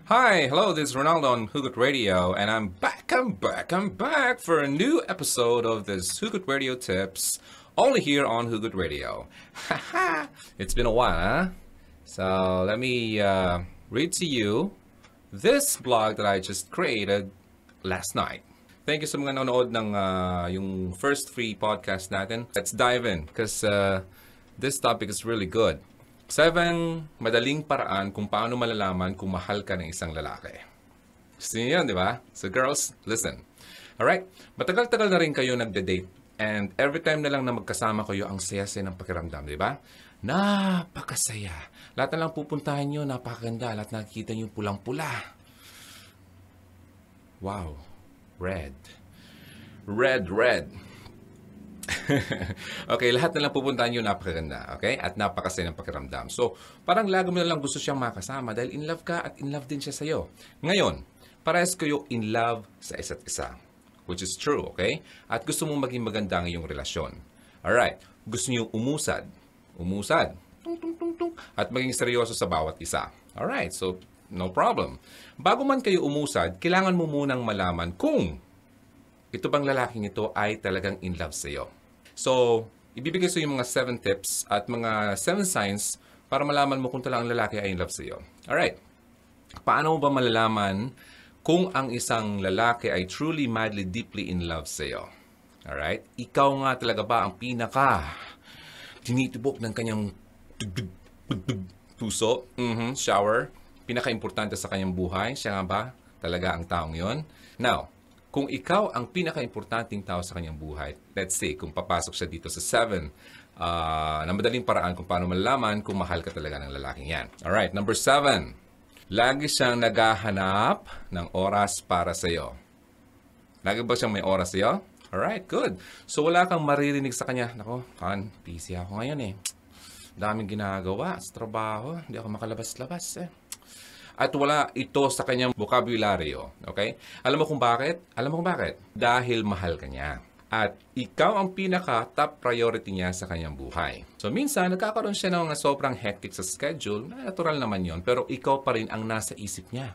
Hi, hello, this is Ronaldo on Hugot Radio, and I'm back for a new episode of this Hugot Radio Tips, only here on Hugot Radio. Haha, it's been a while, huh? So let me read to you this blog that I just created last night. Thank you sa mga nanonood ng yung first free podcast natin. Let's dive in because this topic is really good. 7 madaling paraan kung paano malalaman kung mahal ka ng isang lalaki. Gusto niyo yun, di ba? So girls, listen. Alright? Matagal-tagal na rin kayo nagde-date. And every time na lang na magkasama kayo, ang saya-saya ng pakiramdam, di ba? Napakasaya. Lahat na lang pupuntahan nyo, napakaganda. Lahat nakikita nyo pulang-pula. Wow. Red. Red. Okay, lahat na lang pupuntahan nyo napakaganda, okay? At napakasaya ng pakiramdam. So, parang lagi mo na lang gusto siyang makasama dahil in love ka at in love din siya sa'yo. Ngayon, parehas kayo in love sa isa't isa. Which is true, okay? At gusto mong maging maganda ang iyong relasyon. Alright, gusto niyo umusad. At maging seryoso sa bawat isa. Alright, so no problem. Bago man kayo umusad, kailangan mo munang malaman kung ito bang lalaking ito ay talagang in love sa iyo. So, ibibigay sa iyo mga 7 tips at mga 7 signs para malaman mo kung talagang lalaki ay in love sa iyo. Alright. Paano mo ba malalaman kung ang isang lalaki ay truly, madly, deeply in love sa iyo? Alright? Ikaw nga talaga ba ang pinaka tinitibok ng kanyang puso? Shower. Pinaka-importante sa kanyang buhay. Siya nga ba talaga ang taong yon? Now, kung ikaw ang pinaka-importanting tao sa kanyang buhay, let's say, kung papasok siya dito sa 7 na madaling paraan kung paano malalaman kung mahal ka talaga ng lalaking yan. Alright, number 7. Lagi siyang naghahanap ng oras para sa iyo. Lagi ba siyang may oras sa iyo? Alright, good. So, wala kang maririnig sa kanya. Nako, busy ako ngayon eh. Daming ginagawa sa trabaho. Hindi ako makalabas-labas eh. At wala ito sa kanyang vocabulary. Okay? Alam mo kung bakit? Dahil mahal ka niya. At ikaw ang pinaka-top priority niya sa kanyang buhay. So minsan, nagkakaroon siya ng sobrang hectic sa schedule. Natural naman yon. Pero ikaw pa rin ang nasa isip niya.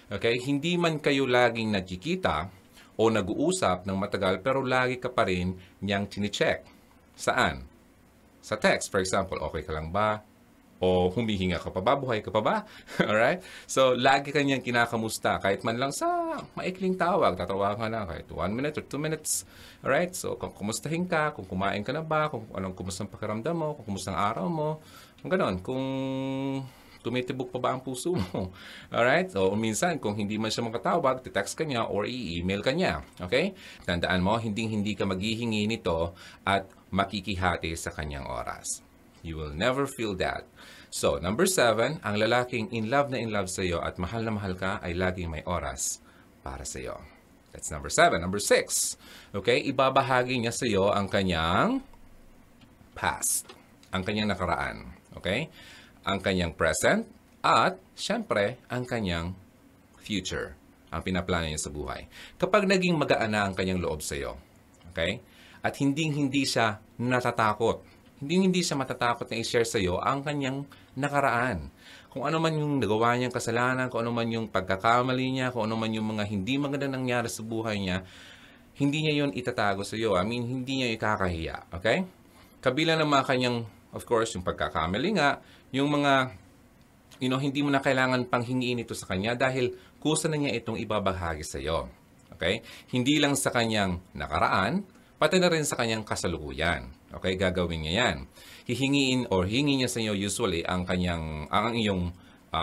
Okay? Hindi man kayo laging nagkikita o nag-uusap ng matagal, pero lagi ka pa rin niyang chine-check. Saan? Sa text, for example, okay ka lang ba? O humihinga ka pa ba? Buhay ka pa ba? Alright? So, lagi kanyang kinakamusta. Kahit man lang sa maikling tawag. Tatawagan ka na kahit 1 minute or 2 minutes. Alright? So, kung kumustahin ka, kung kumain ka na ba, kung anong kumustang pakiramdam mo, kung kumustang araw mo. Kung ganon. Kung tumitibok pa ba ang puso mo. Alright? So, minsan, kung hindi man siya makatawag, text ka niya or i-email ka niya. Okay? Tandaan mo, hindi ka maghihingi nito at makikihati sa kanyang oras. You will never feel that. So, number 7, ang lalaking in love sa iyo at mahal na mahal ka ay laging may oras para sa iyo. That's number 7. Number 6, okay, ibabahagi niya sa iyo ang kanyang past, ang kanyang nakaraan, okay? Ang kanyang present at, syempre, ang kanyang future, ang pinaplano niya sa buhay. Kapag naging magaan na ang kanyang loob sa iyo, okay? At hindi siya natatakot, hindi siya matatakot na i-share sa iyo ang kanyang nakaraan. Kung ano man yung nagawa niyang kasalanan, kung ano man yung pagkakamali niya, kung ano man yung mga hindi magandang nangyari sa buhay niya, hindi niya yun itatago sa iyo. Hindi niya ikakahiya. Okay? Kabilang ng mga kanyang, of course, yung pagkakamali nga, yung mga, hindi mo na kailangan pang hingiin ito sa kanya dahil kusa na niya itong ibabahagi sa iyo. Okay? Hindi lang sa kanyang nakaraan, pati na rin sa kanyang kasalukuyan. Okay, gagawin niya yan. Hingi niya sa inyo usually ang iyong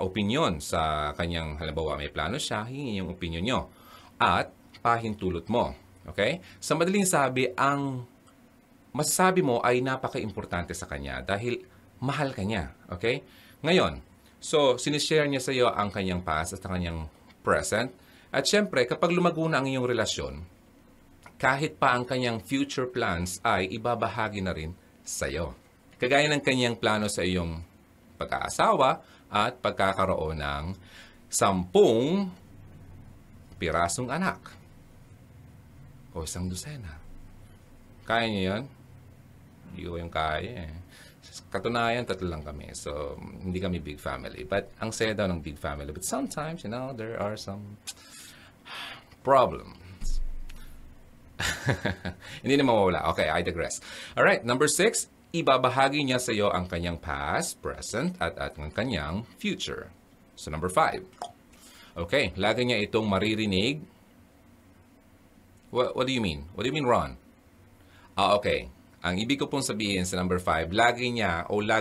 opinion sa kanyang, halimbawa may plano siya, hingi yung opinion nyo. At pahintulot mo. Okay? Sa madaling sabi, ang masasabi mo ay napaka-importante sa kanya dahil mahal ka niya. Okay? Ngayon, so sinishare niya sa iyo ang kanyang past at ang kanyang present. At syempre, kapag lumago na ang iyong relasyon, kahit pa ang kanyang future plans ay ibabahagi na rin sa iyo. Kagaya ng kanyang plano sa iyong pag-aasawa at pagkakaroon ng 10 pirasong anak. O 1 dosena. Kaya niyo yun? Hindi ko yung kaya eh. Katunayan, tatlo lang kami. So, hindi kami big family. But, ang saya daw ng big family. But sometimes, there are some problems. Hindi na mawawala. Okay, I digress. Alright, number 6, ibabahagi niya sa iyo ang kanyang past, present, at ang kanyang future. So, number 5. Okay, lagi niya itong maririnig. What do you mean? What do you mean, Ron? Okay. Ang ibig ko pong sabihin sa number 5, lagi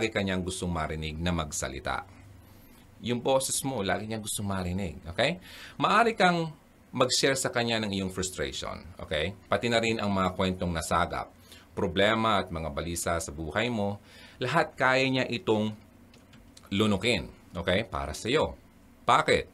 kanyang gustong marinig na magsalita. Yung boses mo, lagi niya gustong marinig. Okay? Maaari kang mag-share sa kanya ng iyong frustration. Okay? Pati na rin ang mga kwentong nasagap, problema at mga balisa sa buhay mo. Lahat kaya niya itong lunukin. Okay? Para sa iyo. Bakit?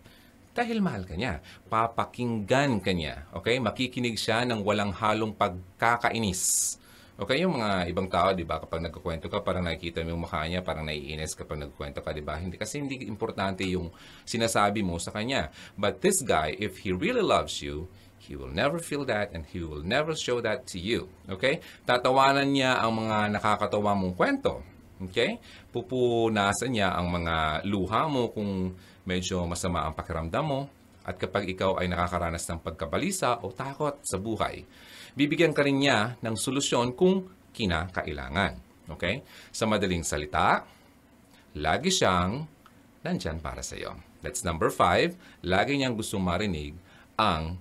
Dahil mahal ka niya. Papakinggan ka niya. Okay? Makikinig siya ng walang halong pagkakainis. Okay, yung mga ibang tao, di ba, kapag nagkukwento ka, parang nakikita mo yung mukha niya, parang naiinis kapag nagkukwento ka, di ba? Kasi hindi importante yung sinasabi mo sa kanya. But this guy, if he really loves you, he will never feel that and he will never show that to you. Okay? Tatawanan niya ang mga nakakatawa mong kwento. Okay? Pupunasan niya ang mga luha mo kung medyo masama ang pakiramdam mo. At kapag ikaw ay nakakaranas ng pagkabalisa o takot sa buhay, bibigyan ka rin niya ng solusyon kung kinakailangan. Okay? Sa madaling salita, lagi siyang nandyan para sa iyo. That's number 5. Lagi niyang gustong marinig ang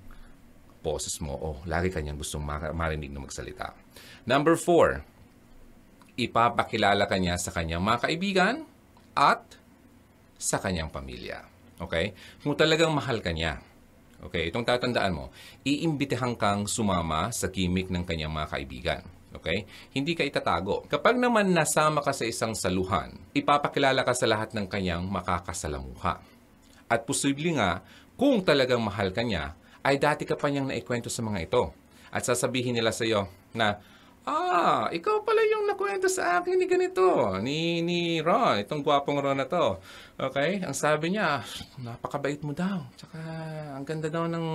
boses mo o lagi kanyang gustong marinig na magsalita. Number 4. Ipapakilala ka niya sa kanyang mga kaibigan at sa kanyang pamilya. Okay? Kung talagang mahal ka niya, okay, itong tatandaan mo, iimbitahan kang sumama sa gimmick ng kanyang mga kaibigan. Okay? Hindi ka itatago. Kapag naman nasama ka sa isang saluhan, ipapakilala ka sa lahat ng kanyang makakasalamuha. At posible nga, kung talagang mahal ka niya, ay dati ka pa niyang naikwento sa mga ito. At sasabihin nila sa iyo na, ikaw pala yung nakwento sa akin ni ganito, ni Ron, itong gwapong Ron na to. Okay? Ang sabi niya, napakabait mo daw. Tsaka, ang ganda daw ng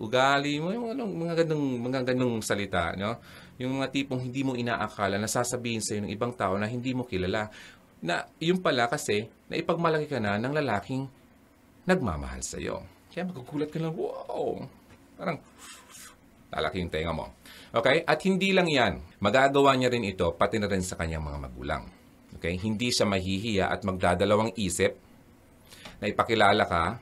ugali mo, yung mga ganung salita, no? Yung mga tipong hindi mo inaakala, nasasabihin sa'yo ng ibang tao na hindi mo kilala. Na, yun pala kasi, naipagmalaki ka na ng lalaking nagmamahal sa'yo. Kaya magugulat ka lang, wow! Parang, lalaki yung tenga mo. Okay? At hindi lang yan. Magagawa niya rin ito pati na rin sa kanyang mga magulang. Okay? Hindi siya mahihiya at magdadalawang isip na ipakilala ka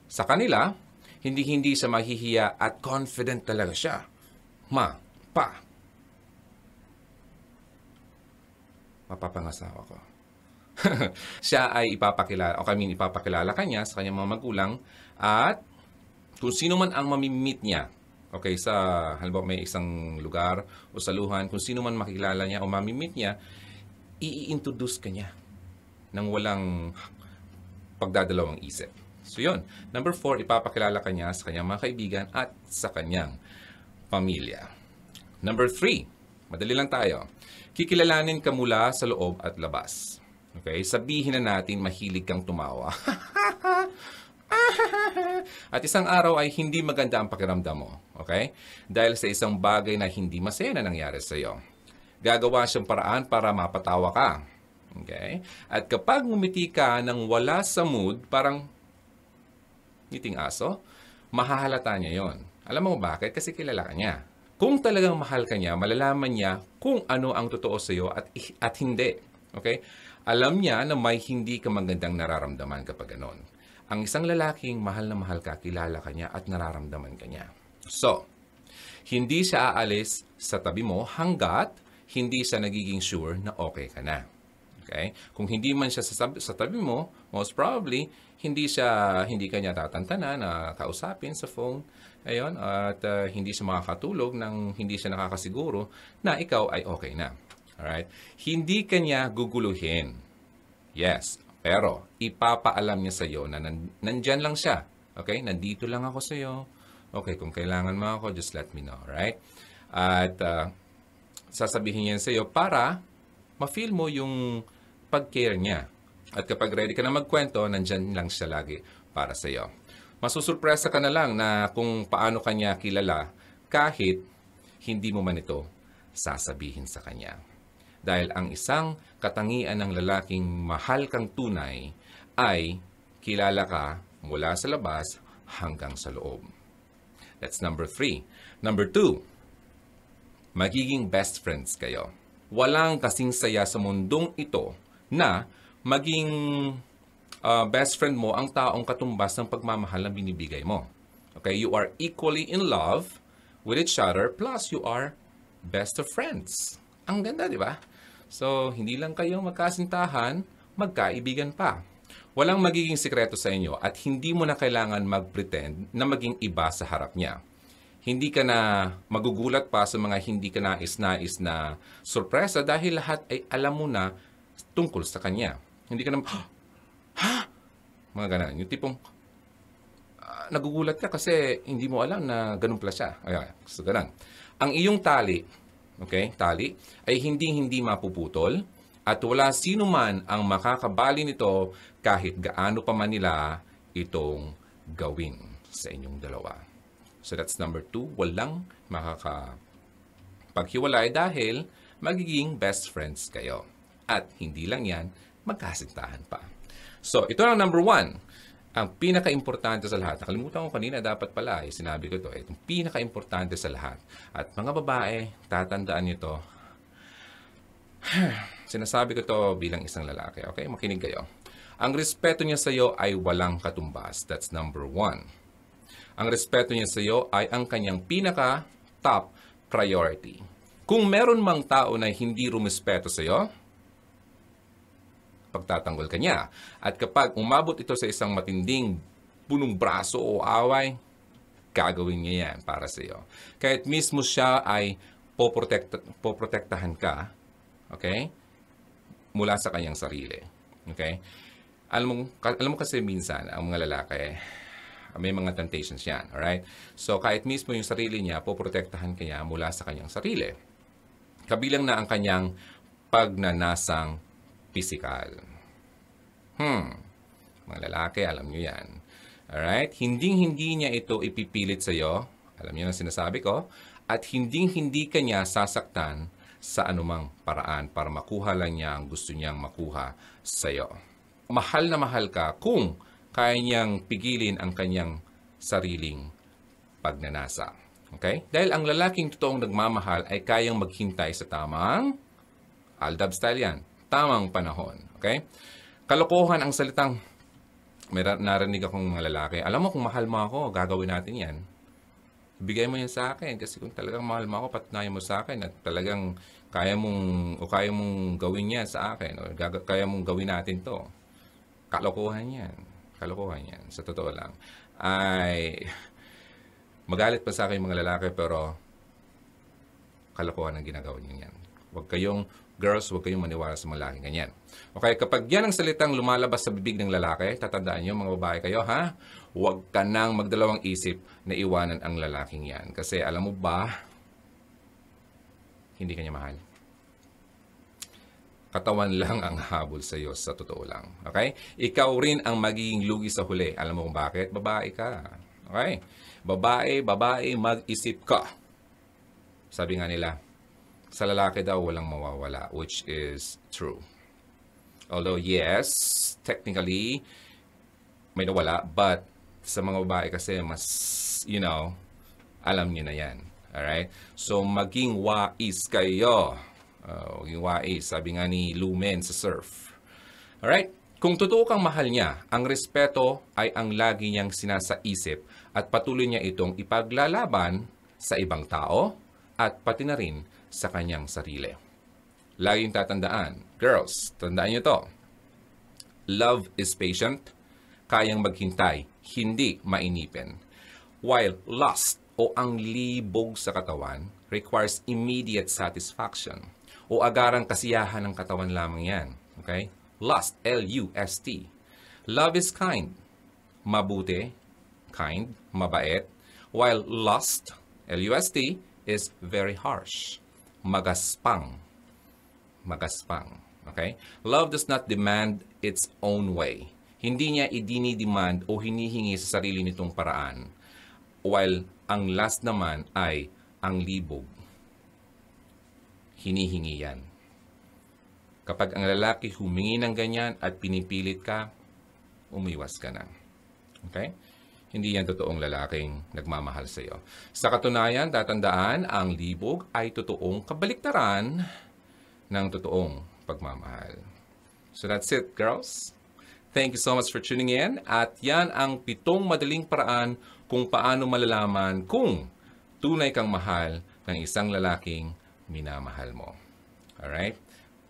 sa kanila. Hindi siya mahihiya at confident talaga siya. Mapapangasawa ko. Siya ay ipapakilala ka niya sa kanyang mga magulang at kung sino man ang mamimit niya. Okay, halimbawa may isang lugar o saluhan, kung sino man makilala niya o mamimit niya, i-introduce ka niya nang walang pagdadalawang isip. So yun. Number 4, ipapakilala ka niya sa kanyang mga kaibigan at sa kanyang pamilya. Number 3, madali lang tayo. Kikilalanin ka mula sa loob at labas. Okay, sabihin na natin mahilig kang tumawa. At isang araw ay hindi maganda ang pakiramdam mo. Okay? Dahil sa isang bagay na hindi masaya na nangyari sa iyo. Gagawa siyang paraan para mapatawa ka. Okay? At kapag ngumiti ka nang wala sa mood, parang ngiting aso, mahahalata niya yon. Alam mo bakit? Kasi kilala ka niya. Kung talagang mahal ka niya, malalaman niya kung ano ang totoo sa iyo at hindi. Okay? Alam niya na may hindi ka magandang nararamdaman kapag ganon. Ang isang lalaking mahal na mahal ka, kilala ka niya at nararamdaman ka niya. So, hindi siya aalis sa tabi mo hanggat hindi siya nagiging sure na okay ka na. Okay? Kung hindi man siya sa tabi mo, most probably, hindi ka niya tatantana na kausapin sa phone. Ayun, at hindi siya makakatulog nang hindi siya nakakasiguro na ikaw ay okay na. Alright? Hindi ka niya guguluhin. Yes. Pero, ipapaalam niya sa iyo na nandyan lang siya. Okay? Nandito lang ako sa iyo. Okay, kung kailangan mo ako, just let me know. Right? At sasabihin niya sa iyo para ma-feel mo yung pag-care niya. At kapag ready ka na magkwento, nandyan lang siya lagi para sa iyo. Masusurpresa ka na lang na kung paano kanya kilala kahit hindi mo man ito sasabihin sa kanya. Dahil ang isang katangian ng lalaking mahal kang tunay ay kilala ka mula sa labas hanggang sa loob. That's number 3. Number 2, magiging best friends kayo. Walang kasing saya sa mundong ito na maging best friend mo ang taong katumbas ng pagmamahal na binibigay mo. Okay, you are equally in love with each other plus you are best of friends. Ang ganda, di ba? So, hindi lang kayo magkasintahan, magkaibigan pa. Walang magiging sikreto sa inyo at hindi mo na kailangan mag-pretend na maging iba sa harap niya. Hindi ka na magugulat pa sa mga hindi ka nais-nais na sorpresa dahil lahat ay alam mo na tungkol sa kanya. Hindi ka na, ha? Mga ganun. Yung tipong, nagugulat ka kasi hindi mo alam na ganun pala siya. Ayan, so ganun. Ang iyong tali, okay, tali, ay hindi mapuputol at wala sino man ang makakabali nito kahit gaano pa man nila itong gawin sa inyong dalawa. So that's number 2, walang makakapaghiwalay dahil magiging best friends kayo. At hindi lang yan, magkasintahan pa. So ito ang number 1. Ang pinaka-importante sa lahat. Nakalimutan ko kanina, dapat pala, sinabi ko ito. Itong pinaka-importante sa lahat. At mga babae, tatandaan nyo ito. Sinasabi ko ito bilang isang lalaki. Okay? Makinig kayo. Ang respeto niya sa iyo ay walang katumbas. That's number 1. Ang respeto niya sa iyo ay ang kanyang pinaka-top priority. Kung meron mang tao na hindi rumespeto sa iyo, pagtatanggol ka niya. At kapag umabot ito sa isang matinding punong braso o away, gagawin niya yan para sa iyo. Kahit mismo siya ay poprotektahan ka, okay? Mula sa kanyang sarili. Okay? Alam mo kasi minsan, ang mga lalaki, may mga temptations yan. Alright? So, kahit mismo yung sarili niya, poprotektahan kanya mula sa kanyang sarili. Kabilang na ang kanyang pagnanasang pisikal. Mga lalaki, alam nyo yan. Alright? Hinding-hindi niya ito ipipilit sa iyo. Alam niyo na sinasabi ko. At hinding-hindi kanya sasaktan sa anumang paraan para makuha lang niya ang gusto niyang makuha sa iyo. Mahal na mahal ka kung kaya niyang pigilin ang kanyang sariling pagnanasa. Okay? Dahil ang lalaking totoong nagmamahal ay kayang maghintay sa tamang, Aldab style yan, tamang panahon. Okay? Kalokohan ang salitang, may narinig akong mga lalaki, alam mo kung mahal mo ako, gagawin natin yan. Ibigay mo yan sa akin kasi kung talagang mahal mo ako, patunayan mo sa akin at talagang kaya mong gawin yan sa akin o kaya mong gawin natin to. Kalokohan yan. Kalokohan yan. Sa totoo lang. Ay, magalit pa sa akin mga lalaki pero kalokohan ang ginagawa niyo yan. Girls, huwag kayong maniwala sa mga lalaking ganyan. Okay, kapag yan ang salitang lumalabas sa bibig ng lalaki, tatandaan niyo mga babae kayo, ha? Huwag ka nang magdalawang isip na iwanan ang lalaking yan. Kasi alam mo ba, hindi kanya mahal. Katawan lang ang habol sa iyo, sa totoo lang. Okay? Ikaw rin ang magiging lugi sa huli. Alam mo kung bakit? Babae ka. Okay? Babae, mag-isip ka. Sabi nga nila, sa lalaki daw walang mawawala, which is true. Although, yes, technically, may nawala, but sa mga babae kasi mas, alam niyo na yan. Alright? So, maging wais kayo. Maging wais, sabi nga ni Lumen sa surf. Alright? Kung totoo kang mahal niya, ang respeto ay ang lagi niyang sinasaisip at patuloy niya itong ipaglalaban sa ibang tao at pati na rin sa kanyang sarili. Laging tatandaan, girls, tandaan niyo to. Love is patient, kayang maghintay, hindi mainipin. While lust o ang libog sa katawan requires immediate satisfaction o agarang kasiyahan ng katawan lamang yan. Okay? Lust, L-U-S-T. Love is kind, mabuti, kind, mabait, while lust, L-U-S-T, is very harsh, magaspang. Magaspang. Okay? Love does not demand its own way. Hindi niya idinidemand o hinihingi sa sarili nitong paraan. While ang last naman ay ang libog. Hinihingi yan. Kapag ang lalaki humingi ng ganyan at pinipilit ka, umiwas ka na. Okay? Hindi yan totoong lalaking nagmamahal sa iyo. Sa katunayan, tatandaan, ang libog ay totoong kabaliktaran ng totoong pagmamahal. So that's it, girls. Thank you so much for tuning in. At yan ang 7 madaling paraan kung paano malalaman kung tunay kang mahal ng isang lalaking minamahal mo. Alright?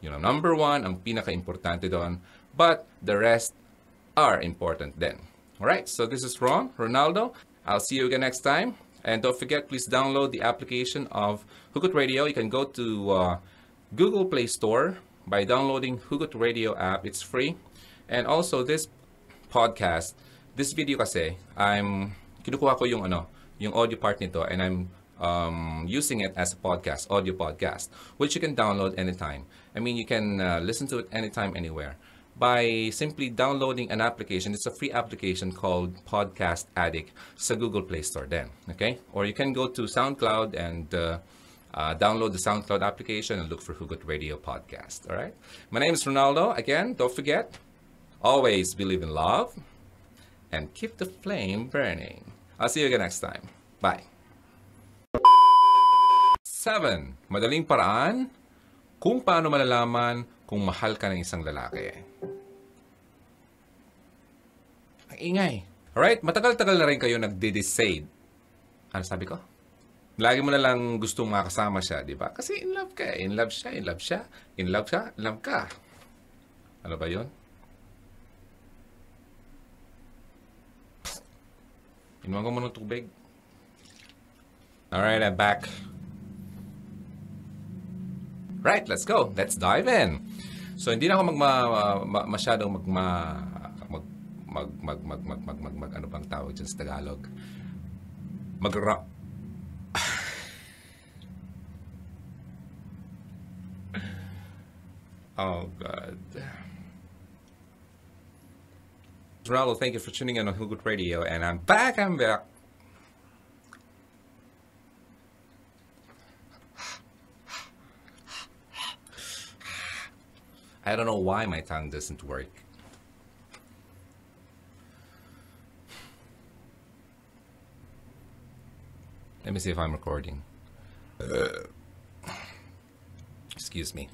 Yun ang number 1, ang pinaka-importante doon. But the rest are important then. Alright, so this is Ronaldo. I'll see you again next time. And don't forget, please download the application of Hugot Radio. You can go to Google Play Store by downloading Hugot Radio app. It's free. And also this podcast, this video kasi, kinukuha ko yung audio part nito, and I'm using it as a podcast, audio podcast, which you can download anytime. I mean, you can listen to it anytime, anywhere, by simply downloading an application. It's a free application called Podcast Addict sa Google Play Store then, okay? Or you can go to SoundCloud and download the SoundCloud application and look for Hugot Radio Podcast, all right? My name is Ronaldo. Again, don't forget, always believe in love and keep the flame burning. I'll see you again next time. Bye. 7 madaling paraan kung paano malalaman kung mahal ka ng isang lalaki. Ang ingay. Alright? Matagal-tagal na rin kayo nagde-decide. Ano sabi ko? Lagi mo na lang gustong makasama siya, di ba? Kasi in love ka. In love siya, in love siya. In love siya, in love ka. Ano ba yun? Inuwan ko muna ng tubig. Alright, I'm back. Right, let's go. Let's dive in. So hindi na ako masyadong ano bang tawag dyan sa Tagalog? Oh God. Ronaldo, thank you for tuning in on Hugot Radio, and I'm back. I don't know why my tongue doesn't work. Let me see if I'm recording. Excuse me.